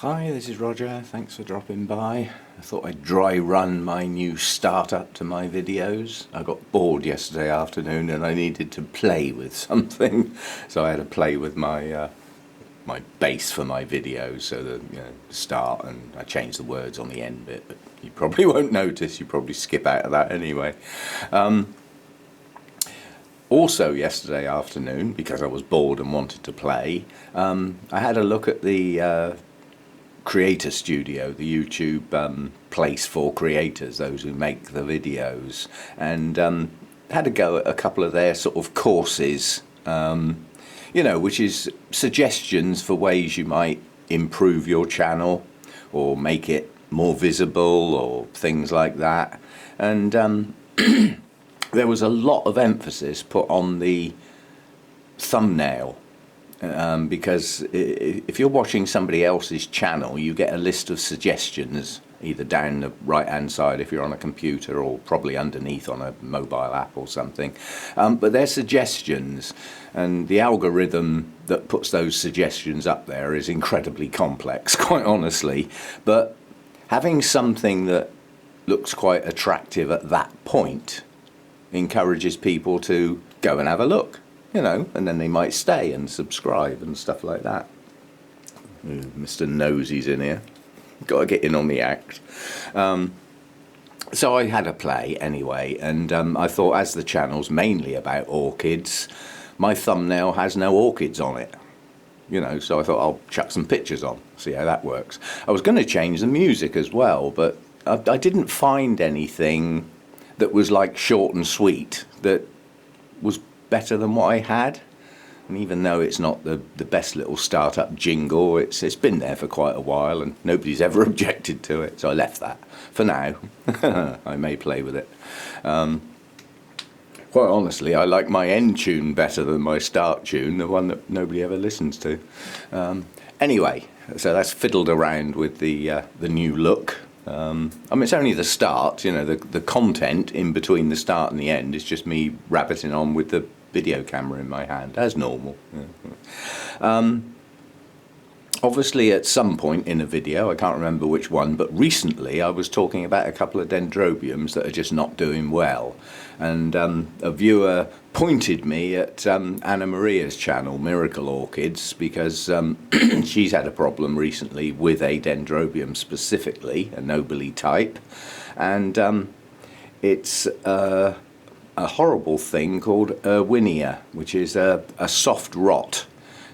Hi, this is Roger. Thanks for dropping by. I thought I'd dry run my new startup to my videos. I got bored yesterday afternoon and I needed to play with something, so I had to play with my my base for my videos. So the start, and I changed the words on the end bit, but you probably won't notice. You probably skip out of that anyway. Also yesterday afternoon, because I was bored and wanted to play, I had a look at the Creator Studio, the YouTube place for creators, those who make the videos, and had a go at a couple of their sort of courses, which is suggestions for ways you might improve your channel or make it more visible or things like that. And there was a lot of emphasis put on the thumbnail. Because if you're watching somebody else's channel, you get a list of suggestions either down the right hand side if you're on a computer, or probably underneath on a mobile app or something, but they're suggestions, and the algorithm that puts those suggestions up there is incredibly complex, quite honestly. But having something that looks quite attractive at that point encourages people to go and have a look. And then they might stay and subscribe and stuff like that. Mr. Nosy's in here. Got to get in on the act. So I had a play anyway, and I thought, as the channel's mainly about orchids, my thumbnail has no orchids on it. So I thought I'll chuck some pictures on, see how that works. I was going to change the music as well, but I didn't find anything that was like short and sweet that was better than what I had. And even though it's not the best little startup jingle, it's been there for quite a while and nobody's ever objected to it, so I left that for now. I may play with it. Quite honestly, I like my end tune better than my start tune, the one that nobody ever listens to. Anyway, so that's fiddled around with the new look. It's only the start, the content in between the start and the end is just me rabbiting on with the video camera in my hand, as normal. Obviously at some point in a video, I can't remember which one, but recently I was talking about a couple of dendrobiums that are just not doing well. And a viewer pointed me at Anna Maria's channel, Miracle Orchids, because she's had a problem recently with a dendrobium specifically, a nobile type. And it's a horrible thing called Erwinia, which is a soft rot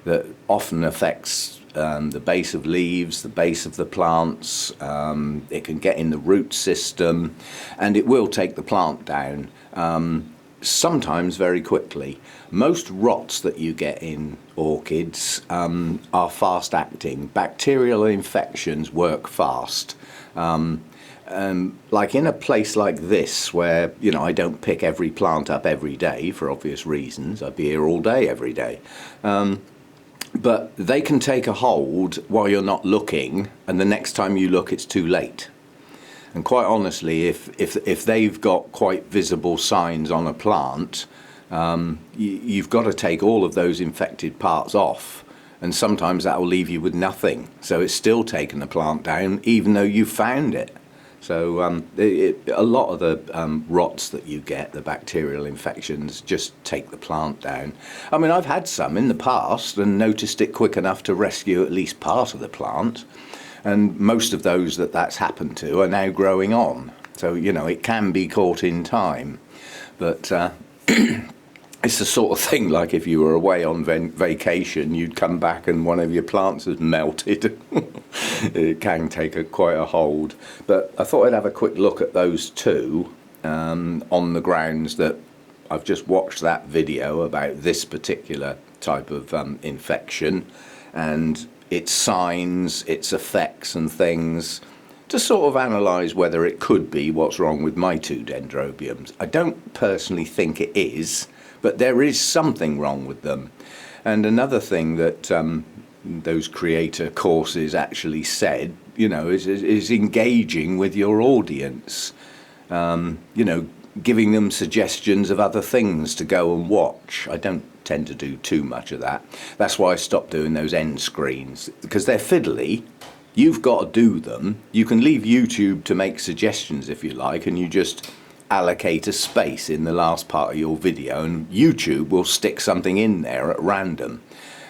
that often affects the base of leaves, the base of the plants. It can get in the root system, and it will take the plant down, sometimes very quickly. Most rots that you get in orchids are fast acting. Bacterial infections work fast. Like in a place like this where, I don't pick every plant up every day for obvious reasons. I'd be here all day every day. But they can take a hold while you're not looking, and the next time you look it's too late. And quite honestly, if they've got quite visible signs on a plant, you've got to take all of those infected parts off, and sometimes that will leave you with nothing. So it's still taking the plant down even though you found it. So a lot of the rots that you get, the bacterial infections, just take the plant down. I've had some in the past and noticed it quick enough to rescue at least part of the plant. And most of those that's happened to are now growing on. So, it can be caught in time. But it's the sort of thing like if you were away on vacation, you'd come back and one of your plants has melted. It can take quite a hold. But I thought I'd have a quick look at those two on the grounds that I've just watched that video about this particular type of infection and its signs, its effects and things, to sort of analyse whether it could be what's wrong with my two dendrobiums. I don't personally think it is, but there is something wrong with them. And another thing that those creator courses actually said, is engaging with your audience, giving them suggestions of other things to go and watch. I don't tend to do too much of that. That's why I stopped doing those end screens, because they're fiddly. You've got to do them. You can leave YouTube to make suggestions if you like, and you just allocate a space in the last part of your video, and YouTube will stick something in there at random.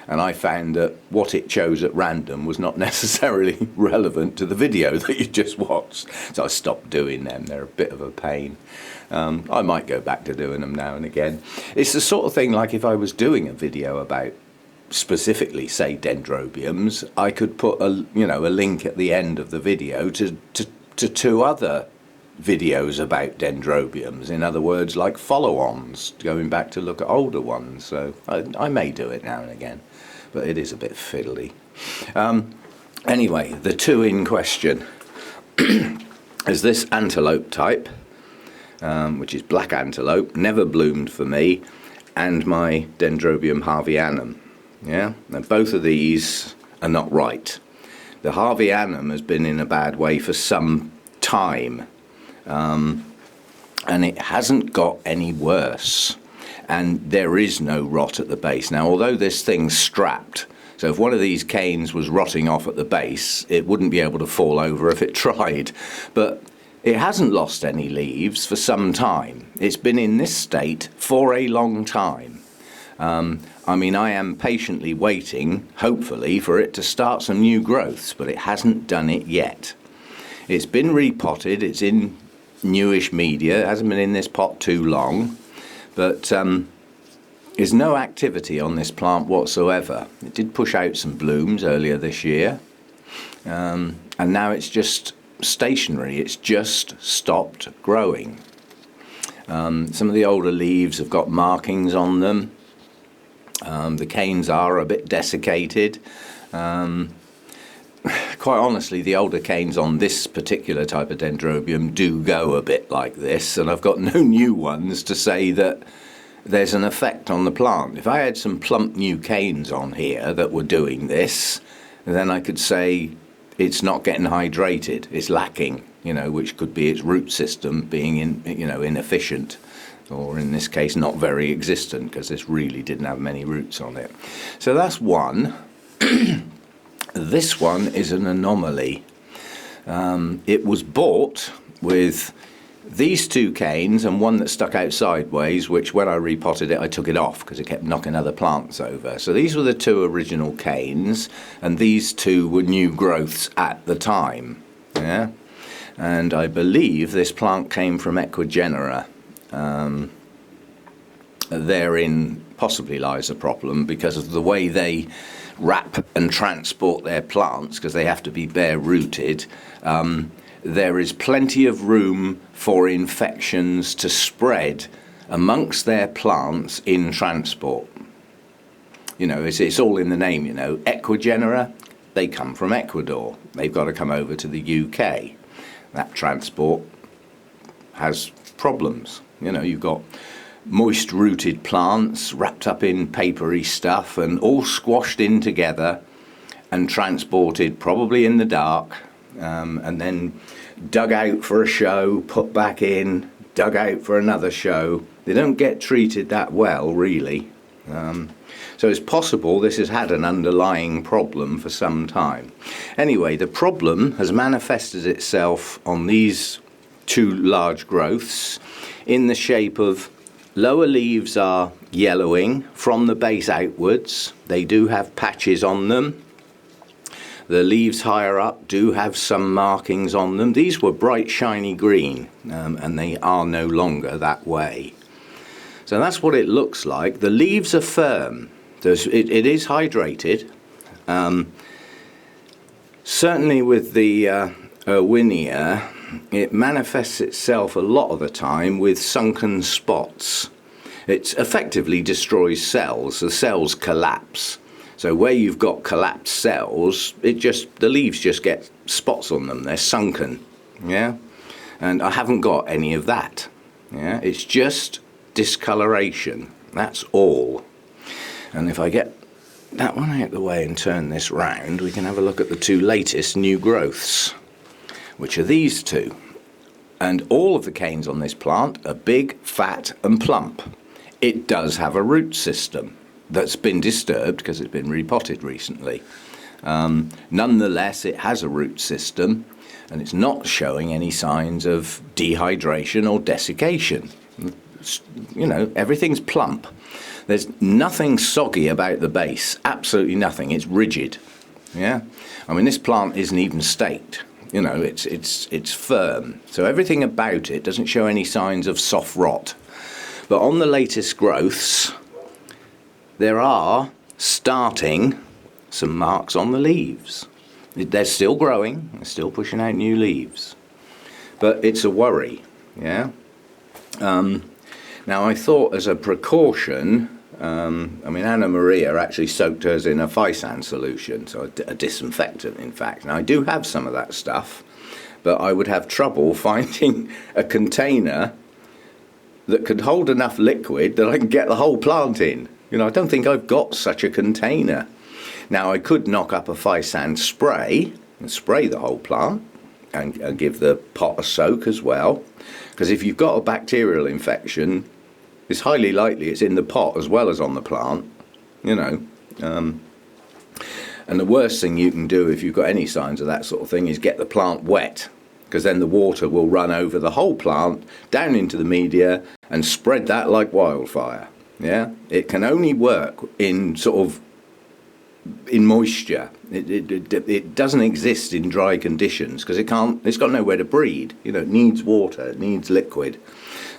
And I found that what it chose at random was not necessarily relevant to the video that you just watched. So I stopped doing them. They're a bit of a pain. I might go back to doing them now and again. It's the sort of thing like if I was doing a video about specifically, say, dendrobiums, I could put a link at the end of the video to two other videos about dendrobiums. In other words, like follow-ons, going back to look at older ones. So I may do it now and again, but it is a bit fiddly. Anyway, the two in question is this antelope type, which is Black Antelope, never bloomed for me, and my Dendrobium harveyanum. Yeah, now both of these are not right. The harveyanum has been in a bad way for some time, and it hasn't got any worse, and there is no rot at the base. Now, although this thing's strapped, so if one of these canes was rotting off at the base, it wouldn't be able to fall over if it tried, but it hasn't lost any leaves for some time. It's been in this state for a long time. I mean, I am patiently waiting, hopefully, for it to start some new growths, but it hasn't done it yet. It's been repotted, it's in newish media, it hasn't been in this pot too long, but there's no activity on this plant whatsoever. It did push out some blooms earlier this year, and now it's just stationary, it's just stopped growing. Some of the older leaves have got markings on them. The canes are a bit desiccated. Quite honestly, the older canes on this particular type of dendrobium do go a bit like this, and I've got no new ones to say that there's an effect on the plant. If I had some plump new canes on here that were doing this, then I could say it's not getting hydrated, it's lacking, which could be its root system being inefficient, or in this case not very existent, because this really didn't have many roots on it. So that's one. This one is an anomaly. It was bought with these two canes and one that stuck out sideways, which when I repotted it I took it off because it kept knocking other plants over. So these were the two original canes, and these two were new growths at the time. Yeah, and I believe this plant came from Equigenera. Therein possibly lies a problem because of the way they wrap and transport their plants, because they have to be bare rooted. There is plenty of room for infections to spread amongst their plants in transport. It's all in the name, Equigenera, they come from Ecuador. They've got to come over to the UK. That transport has problems. You've got moist-rooted plants wrapped up in papery stuff and all squashed in together and transported probably in the dark, and then dug out for a show, put back in, dug out for another show. They don't get treated that well, really. So it's possible this has had an underlying problem for some time. Anyway, the problem has manifested itself on these two large growths in the shape of lower leaves are yellowing from the base outwards. They do have patches on them. The leaves higher up do have some markings on them. These were bright shiny green, and they are no longer that way. So that's what it looks like. The leaves are firm. It is hydrated. Certainly with the Erwinia, it manifests itself a lot of the time with sunken spots. It effectively destroys cells. The cells collapse. So where you've got collapsed cells, the leaves just get spots on them. They're sunken, yeah? And I haven't got any of that, yeah? It's just discoloration, that's all. And if I get that one out of the way and turn this round, we can have a look at the two latest new growths, which are these two. And all of the canes on this plant are big, fat and plump. It does have a root system that's been disturbed because it's been repotted recently. Nonetheless, it has a root system, and it's not showing any signs of dehydration or desiccation. You know, everything's plump. There's nothing soggy about the base, absolutely nothing. It's rigid. Yeah, I mean, this plant isn't even staked. You know, it's firm. So everything about it doesn't show any signs of soft rot. But on the latest growths, there are starting some marks on the leaves. They're still growing, they're still pushing out new leaves. But it's a worry, yeah? Now, I thought as a precaution, I mean, Anna Maria actually soaked hers in a Physan solution, so a disinfectant, in fact. Now, I do have some of that stuff, but I would have trouble finding a container that could hold enough liquid that I can get the whole plant in. You know, I don't think I've got such a container. Now, I could knock up a Physan spray and spray the whole plant and give the pot a soak as well, because if you've got a bacterial infection, it's highly likely it's in the pot as well as on the plant, you know. And the worst thing you can do if you've got any signs of that sort of thing is get the plant wet, because then the water will run over the whole plant, down into the media, and spread that like wildfire. Yeah, it can only work in sort of in moisture. It doesn't exist in dry conditions because it's got nowhere to breed. You know, it needs water, it needs liquid.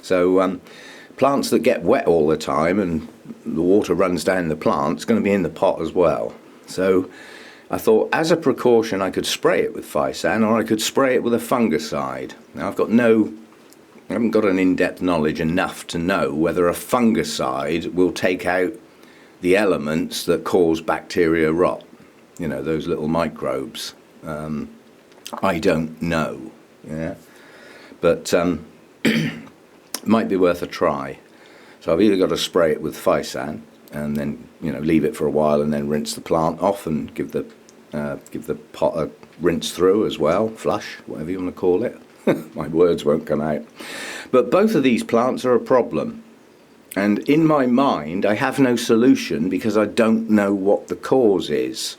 So plants that get wet all the time and the water runs down the plant, it's going to be in the pot as well. So I thought, as a precaution, I could spray it with Physan, or I could spray it with a fungicide. Now, I haven't got an in-depth knowledge enough to know whether a fungicide will take out the elements that cause bacteria rot. You know, those little microbes. I don't know. Yeah, but might be worth a try. So I've either got to spray it with Physan and then, you know, leave it for a while and then rinse the plant off and give the pot a rinse through as well, flush, whatever you want to call it. My words won't come out. But both of these plants are a problem. And in my mind, I have no solution because I don't know what the cause is.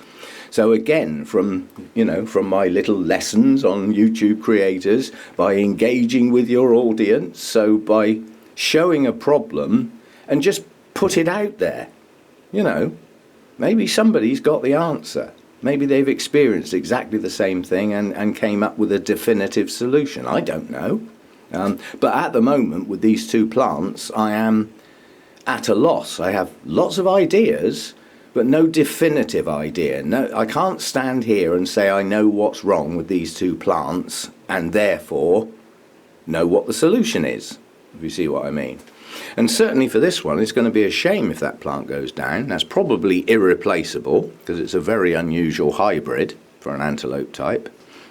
So again, from my little lessons on YouTube creators, by engaging with your audience, so by showing a problem and just put it out there, you know, maybe somebody's got the answer. Maybe they've experienced exactly the same thing and came up with a definitive solution. I don't know. But at the moment, with these two plants, I am at a loss. I have lots of ideas, but no definitive idea. No, I can't stand here and say I know what's wrong with these two plants and therefore know what the solution is, if you see what I mean. And certainly for this one, it's going to be a shame if that plant goes down. That's probably irreplaceable because it's a very unusual hybrid for an antelope type.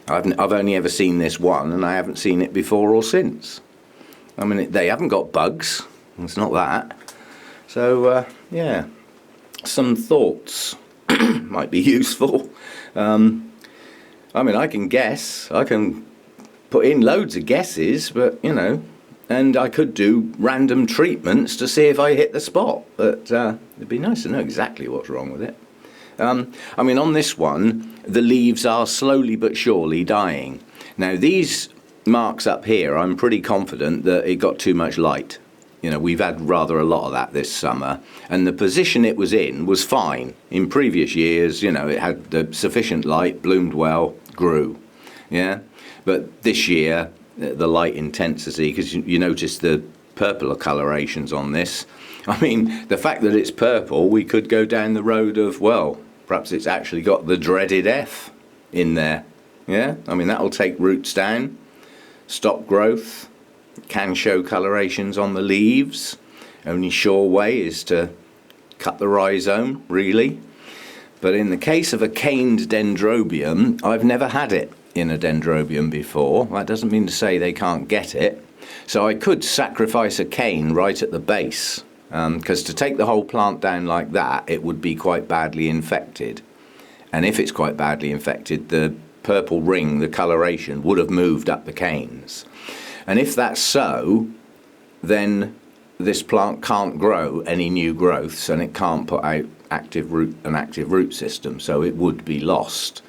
I've only ever seen this one, and I haven't seen it before or since. I mean, they haven't got bugs. It's not that. So, yeah, some thoughts might be useful. I mean, I can guess. I can put in loads of guesses, but, you know, and I could do random treatments to see if I hit the spot. But it'd be nice to know exactly what's wrong with it. I mean, on this one, the leaves are slowly but surely dying. Now, these marks up here, I'm pretty confident that it got too much light. You know, we've had rather a lot of that this summer, and the position it was in was fine. In previous years, you know, it had the sufficient light, bloomed well, grew. Yeah, but this year, the light intensity, because you notice the purple colorations on this. I mean, the fact that it's purple, we could go down the road of, well, perhaps it's actually got the dreaded F in there. Yeah, I mean, that'll take roots down, stop growth, can show colorations on the leaves. Only sure way is to cut the rhizome, really. But in the case of a caned dendrobium, I've never had it in a dendrobium before. That doesn't mean to say they can't get it. So I could sacrifice a cane right at the base, because to take the whole plant down like that, it would be quite badly infected. And if it's quite badly infected, the purple ring, the coloration, would have moved up the canes. And if that's so, then this plant can't grow any new growths and it can't put out an active root system, so it would be lost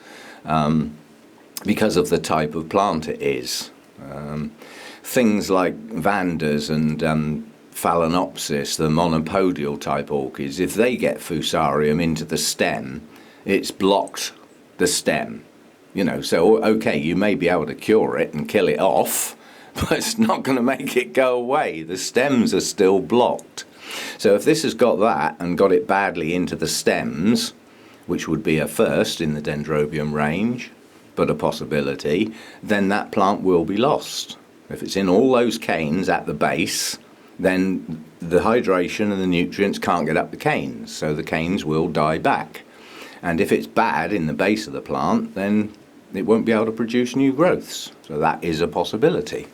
because of the type of plant it is. Things like Vandas and Phalaenopsis, the monopodial type orchids, if they get Fusarium into the stem, it's blocked the stem. So okay, you may be able to cure it and kill it off, but it's not going to make it go away. The stems are still blocked. So if this has got that and got it badly into the stems, which would be a first in the Dendrobium range, but a possibility, then that plant will be lost. If it's in all those canes at the base, then the hydration and the nutrients can't get up the canes, so the canes will die back. And if it's bad in the base of the plant, then it won't be able to produce new growths. So that is a possibility.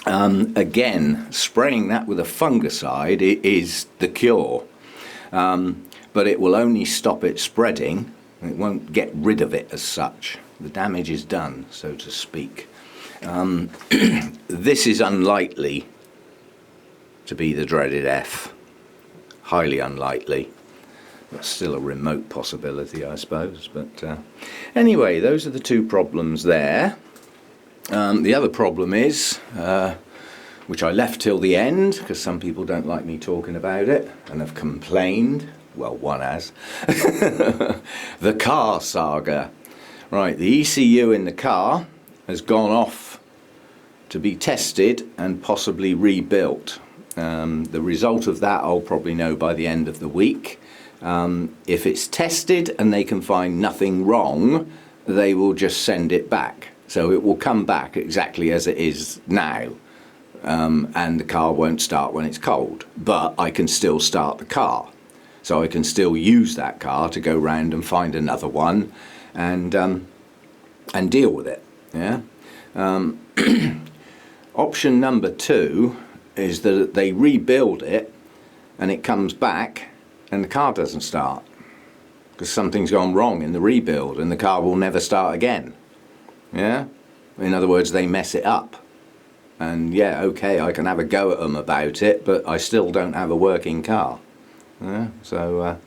Again, spraying that with a fungicide is the cure, but it will only stop it spreading. It won't get rid of it as such. The damage is done, so to speak. This is unlikely to be the dreaded F. Highly unlikely. But still a remote possibility, I suppose. But anyway, those are the two problems there. The other problem is, which I left till the end, because some people don't like me talking about it and have complained. Well, one has. The car saga. Right, the ECU in the car has gone off to be tested and possibly rebuilt. The result of that I'll probably know by the end of the week. If it's tested and they can find nothing wrong, they will just send it back. So it will come back exactly as it is now, and the car won't start when it's cold. But I can still start the car. So I can still use that car to go round and find another one and deal with it. Yeah. Option number 2 is that they rebuild it and it comes back and the car doesn't start because something's gone wrong in the rebuild and the car will never start again. Yeah. In other words, they mess it up. And yeah, okay, I can have a go at them about it, but I still don't have a working car. Yeah, so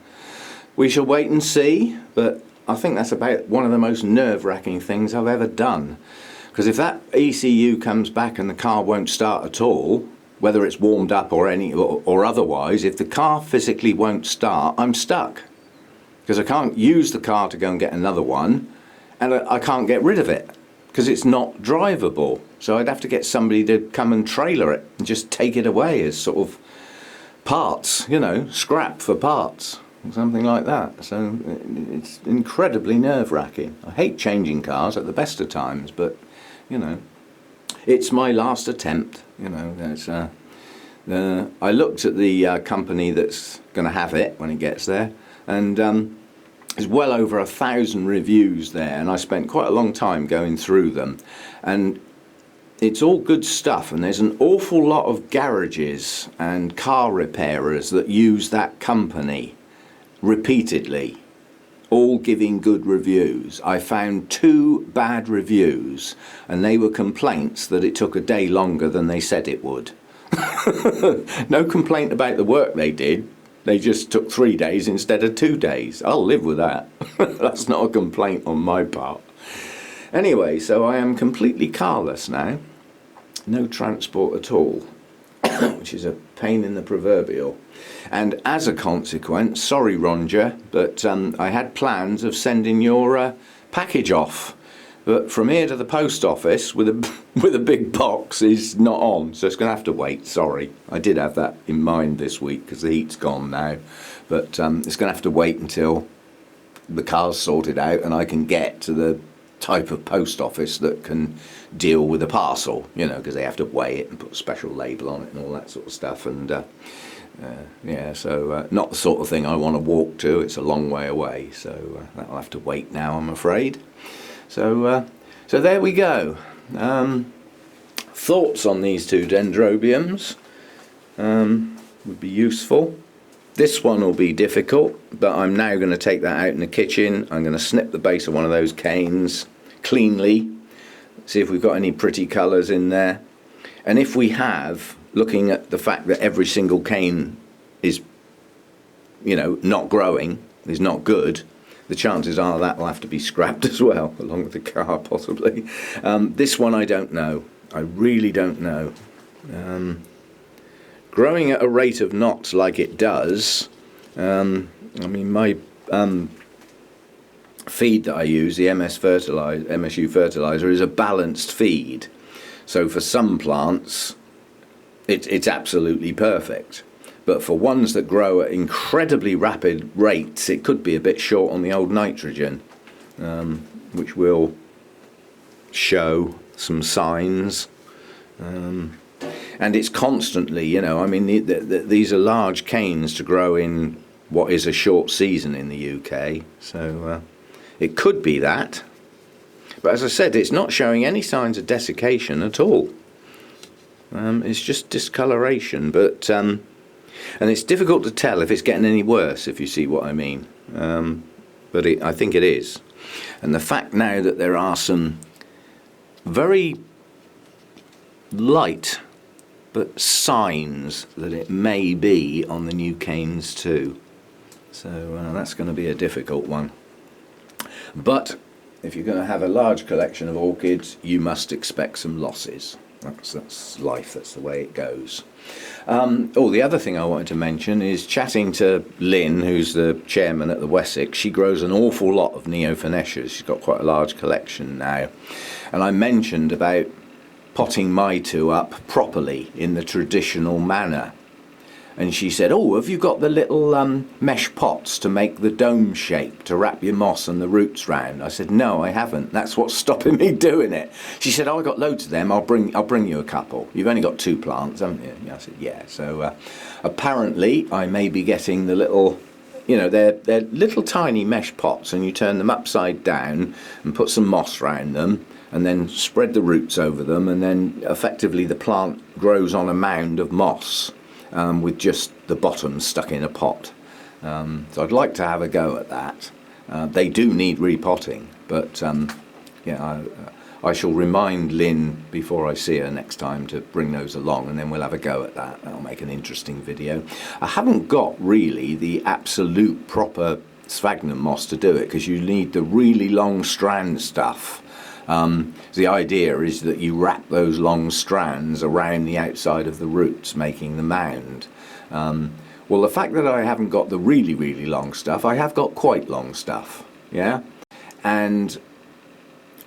we shall wait and see, but I think that's about one of the most nerve-wracking things I've ever done. Because if that ECU comes back and the car won't start at all, whether it's warmed up or otherwise, if the car physically won't start, I'm stuck. Because I can't use the car to go and get another one, and I can't get rid of it, because it's not drivable. So I'd have to get somebody to come and trailer it and just take it away as sort of parts, scrap for parts, something like that. So it's incredibly nerve-wracking. I hate changing cars at the best of times, but it's my last attempt. I looked at the company that's going to have it when it gets there, and there's well over 1,000 reviews there, and I spent quite a long time going through them, and it's all good stuff, and there's an awful lot of garages and car repairers that use that company repeatedly, all giving good reviews. I found 2 bad reviews, and they were complaints that it took a day longer than they said it would. No complaint about the work they did. They just took 3 days instead of 2 days. I'll live with that. That's not a complaint on my part. Anyway, so I am completely carless now. No transport at all, which is a pain in the proverbial. And as a consequence, sorry Roger, but I had plans of sending your package off. But from here to the post office with a big box is not on, so it's going to have to wait. Sorry, I did have that in mind this week because the heat's gone now, but it's going to have to wait until the car's sorted out and I can get to the type of post office that can deal with a parcel, because they have to weigh it and put a special label on it and all that sort of stuff. And so not the sort of thing I want to walk to. It's a long way away, so that'll have to wait now, I'm afraid. So there we go. Thoughts on these 2 dendrobiums would be useful. This one will be difficult, but I'm now going to take that out in the kitchen. I'm going to snip the base of one of those canes cleanly, see if we've got any pretty colours in there. And if we have, looking at the fact that every single cane is not growing, is not good, the chances are that will have to be scrapped as well, along with the car possibly. This one I don't know. I really don't know. Growing at a rate of knots like it does, I mean, my feed that I use, the MSU fertilizer, is a balanced feed. So for some plants, it's absolutely perfect. But for ones that grow at incredibly rapid rates, it could be a bit short on the old nitrogen, which will show some signs. And it's constantly, I mean, these are large canes to grow in what is a short season in the UK. So it could be that. But as I said, it's not showing any signs of desiccation at all. It's just discoloration, but... and it's difficult to tell if it's getting any worse, if you see what I mean. But I think it is. And the fact now that there are some very light but signs that it may be on the new canes too. So that's going to be a difficult one. But if you're going to have a large collection of orchids, you must expect some losses. That's life, that's the way it goes. The other thing I wanted to mention is chatting to Lynn, who's the chairman at the Wessex. She grows an awful lot of Neofinetias. She's got quite a large collection now. And I mentioned about potting my two up properly in the traditional manner. And she said, have you got the little mesh pots to make the dome shape to wrap your moss and the roots round? I said, no, I haven't. That's what's stopping me doing it. She said, I got loads of them. I'll bring you a couple. You've only got 2 plants, haven't you? I said, yeah. So apparently I may be getting the little, they're little tiny mesh pots, and you turn them upside down and put some moss round them and then spread the roots over them, and then effectively the plant grows on a mound of moss. With just the bottom stuck in a pot. So I'd like to have a go at that. They do need repotting, but I shall remind Lynn before I see her next time to bring those along, and then we'll have a go at that. That'll make an interesting video. I haven't got really the absolute proper sphagnum moss to do it, because you need the really long strand stuff. The idea is that you wrap those long strands around the outside of the roots, making the mound. Well, the fact that I haven't got the really, really long stuff, I have got quite long stuff, yeah? And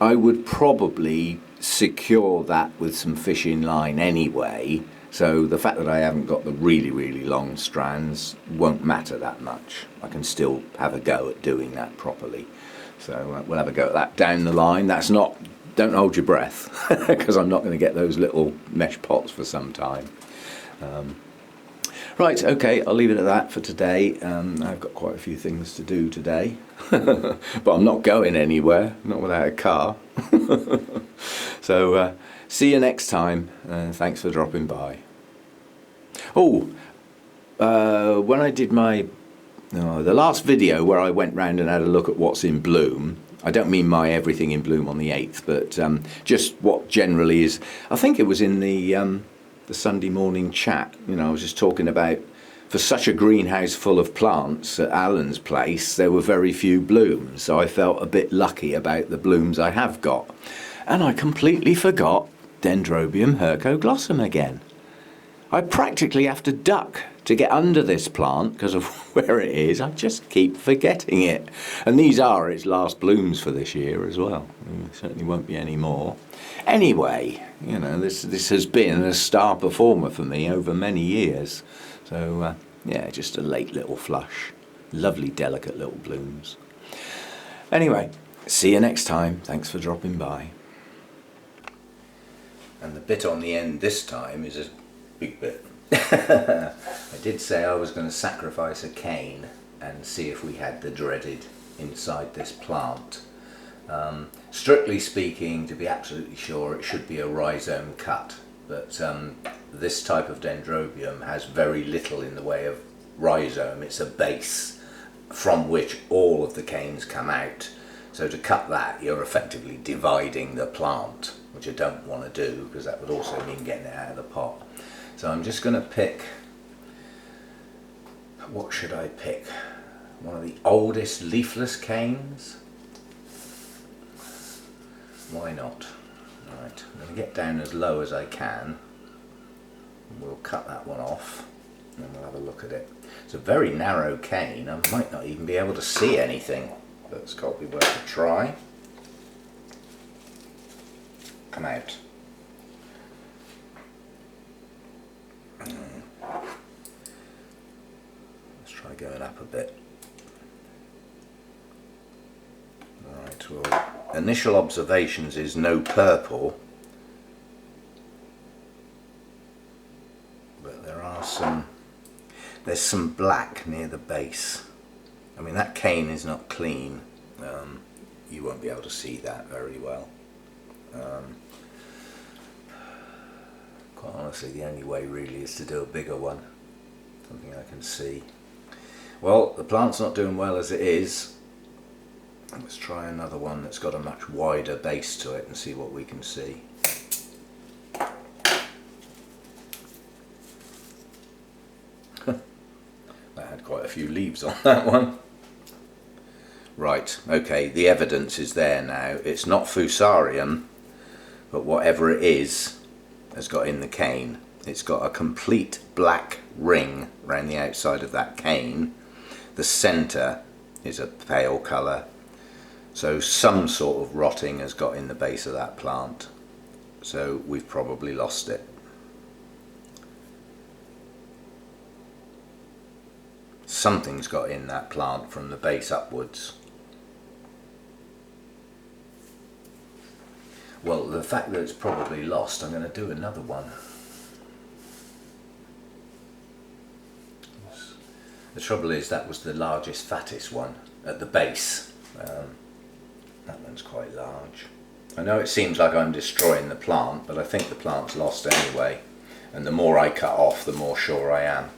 I would probably secure that with some fishing line anyway, so the fact that I haven't got the really, really long strands won't matter that much. I can still have a go at doing that properly. So we'll have a go at that down the line. That's not, don't hold your breath, because I'm not going to get those little mesh pots for some time. Right, okay, I'll leave it at that for today. I've got quite a few things to do today, but I'm not going anywhere, not without a car. So see you next time, and thanks for dropping by. When I did my the last video where I went round and had a look at what's in bloom, I don't mean my everything in bloom on the 8th, but just what generally is. I think it was in the Sunday morning chat. I was just talking about, for such a greenhouse full of plants at Alan's place, there were very few blooms, so I felt a bit lucky about the blooms I have got. And I completely forgot Dendrobium hercoglossum again. I practically have to duck to get under this plant because of where it is. I just keep forgetting it. And these are its last blooms for this year as well. There certainly won't be any more. Anyway, this has been a star performer for me over many years. So, just a late little flush. Lovely, delicate little blooms. Anyway, see you next time. Thanks for dropping by. And the bit on the end this time is a big bit. I did say I was going to sacrifice a cane and see if we had the dreaded inside this plant. Strictly speaking, to be absolutely sure, it should be a rhizome cut, but this type of dendrobium has very little in the way of rhizome. It's a base from which all of the canes come out. So to cut that, you're effectively dividing the plant, which I don't want to do because that would also mean getting it out of the pot. So I'm just going to pick What should I pick? One of the oldest leafless canes? Why not? Right, I'm going to get down as low as I can. We'll cut that one off and then we'll have a look at it. It's a very narrow cane. I might not even be able to see anything, but it's got to be worth a try. Come out. Let's try going up a bit. Right, well, initial observations is no purple, but there's some black near the base. I mean, that cane is not clean. You won't be able to see that very well. Quite honestly, the only way really is to do a bigger one, something I can see. Well, the plant's not doing well as it is. Let's try another one that's got a much wider base to it and see what we can see. That had quite a few leaves on that one. Right, okay, the evidence is there now. It's not Fusarium, but whatever it is has got in the cane. It's got a complete black ring around the outside of that cane. The centre is a pale colour. So some sort of rotting has got in the base of that plant. So we've probably lost it. Something's got in that plant from the base upwards. Well, the fact that it's probably lost, I'm going to do another one. The trouble is that was the largest, fattest one at the base. That one's quite large. I know it seems like I'm destroying the plant, but I think the plant's lost anyway. And the more I cut off, the more sure I am.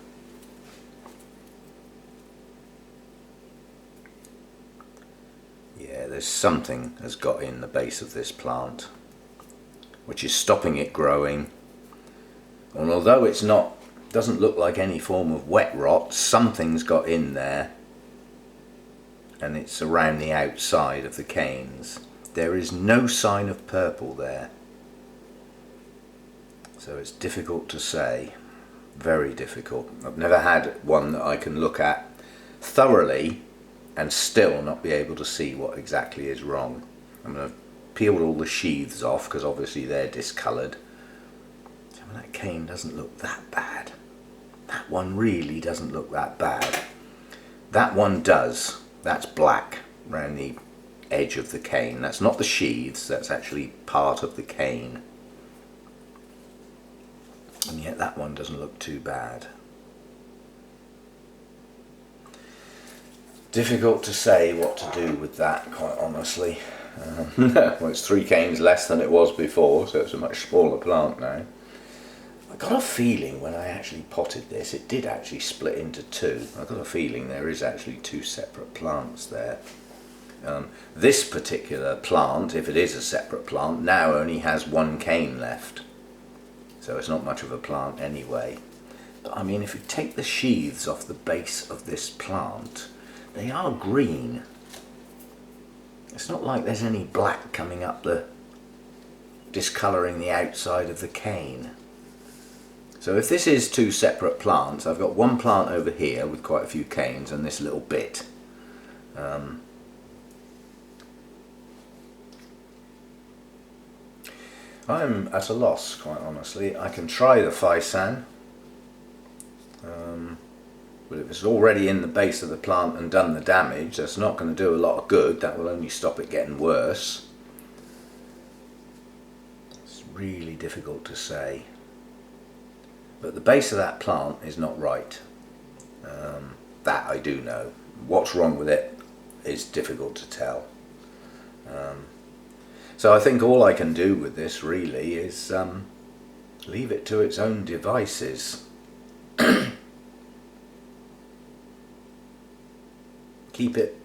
Yeah, there's something has got in the base of this plant, which is stopping it growing. And although it's not, doesn't look like any form of wet rot, something's got in there. And it's around the outside of the canes. There is no sign of purple there. So it's difficult to say. Very difficult. I've never had one that I can look at thoroughly and still not be able to see what exactly is wrong. I'm going to peel all the sheaths off because obviously they're discoloured. That cane doesn't look that bad. That one really doesn't look that bad. That one does. That's black around the edge of the cane. That's not the sheaths, that's actually part of the cane. And yet that one doesn't look too bad. Difficult to say what to do with that, quite honestly. Well, it's 3 canes less than it was before, so it's a much smaller plant now. I got a feeling when I actually potted this, it did actually split into 2. I got a feeling there is actually 2 separate plants there. This particular plant, if it is a separate plant, now only has 1 cane left. So it's not much of a plant anyway. But I mean, if you take the sheaths off the base of this plant, they are green. It's not like there's any black coming up discolouring the outside of the cane. So if this is 2 separate plants, I've got 1 plant over here with quite a few canes and this little bit. I'm at a loss, quite honestly. I can try the Fisan, but if it's already in the base of the plant and done the damage, that's not going to do a lot of good. That will only stop it getting worse. It's really difficult to say. But the base of that plant is not right. That I do know. What's wrong with it is difficult to tell. So I think all I can do with this really is leave it to its own devices. Keep it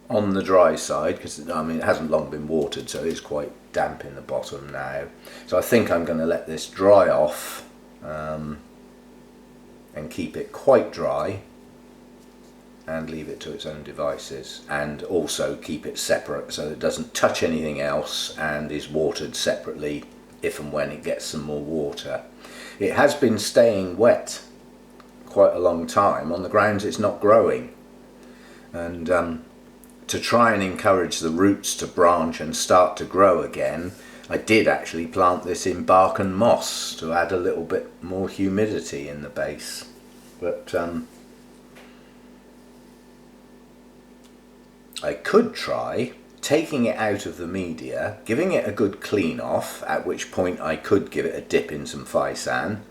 on the dry side, because I mean it hasn't long been watered, so it is quite damp in the bottom now. So I think I'm going to let this dry off and keep it quite dry, and leave it to its own devices, and also keep it separate so it doesn't touch anything else and is watered separately if and when it gets some more water. It has been staying wet quite a long time on the grounds it's not growing, and to try and encourage the roots to branch and start to grow again, I did actually plant this in bark and moss to add a little bit more humidity in the base. But I could try taking it out of the media, giving it a good clean off, at which point I could give it a dip in some Physan,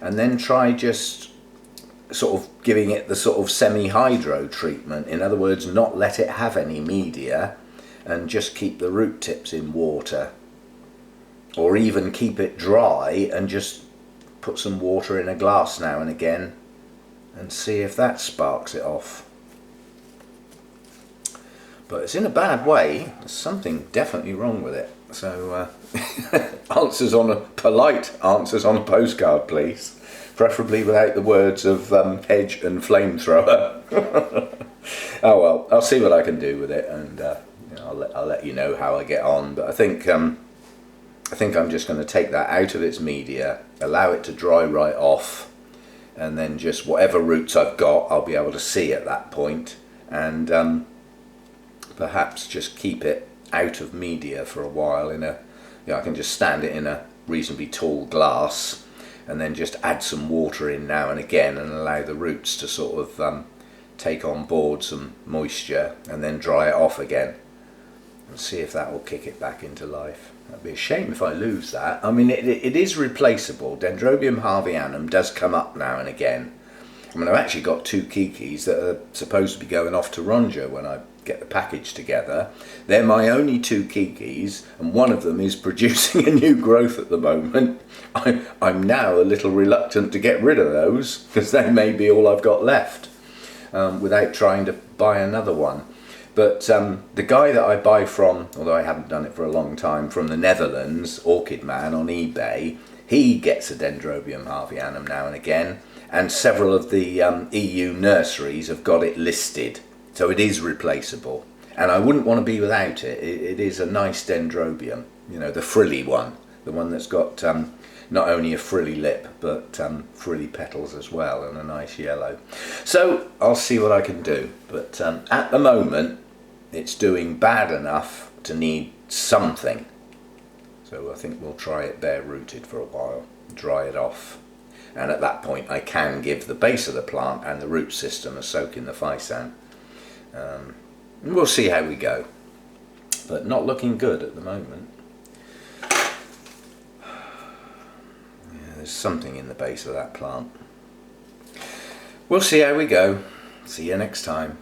and then try just sort of giving it the sort of semi-hydro treatment. In other words, not let it have any media and just keep the root tips in water, or even keep it dry and just put some water in a glass now and again and see if that sparks it off. But it's in a bad way. There's something definitely wrong with it. So polite answers on a postcard, please. Preferably without the words of hedge and flamethrower. Oh well, I'll see what I can do with it, and I'll let you know how I get on. But I think I'm just going to take that out of its media, allow it to dry right off, and then just whatever roots I've got, I'll be able to see at that point, and perhaps just keep it out of media for a while I can just stand it in a reasonably tall glass and then just add some water in now and again and allow the roots to sort of take on board some moisture and then dry it off again and see if that will kick it back into life. That'd be a shame if I lose that. I mean, it is replaceable. Dendrobium harveyanum does come up now and again. I mean, I've actually got 2 kikis that are supposed to be going off to Ronja when I get the package together. They're my only 2 kikis, and one of them is producing a new growth at the moment. I'm now a little reluctant to get rid of those because they may be all I've got left without trying to buy another one. But the guy that I buy from, although I haven't done it for a long time, from the Netherlands, Orchid Man on eBay, he gets a Dendrobium harveyanum now and again, and several of the EU nurseries have got it listed. So it is replaceable, and I wouldn't want to be without it. It is a nice dendrobium, the frilly one, the one that's got not only a frilly lip but frilly petals as well, and a nice yellow. So I'll see what I can do, but at the moment it's doing bad enough to need something. So I think we'll try it bare rooted for a while, dry it off, and at that point I can give the base of the plant and the root system a soak in the Physan. We'll see how we go, but not looking good at the moment. Yeah, there's something in the base of that plant. We'll see how we go. See you next time.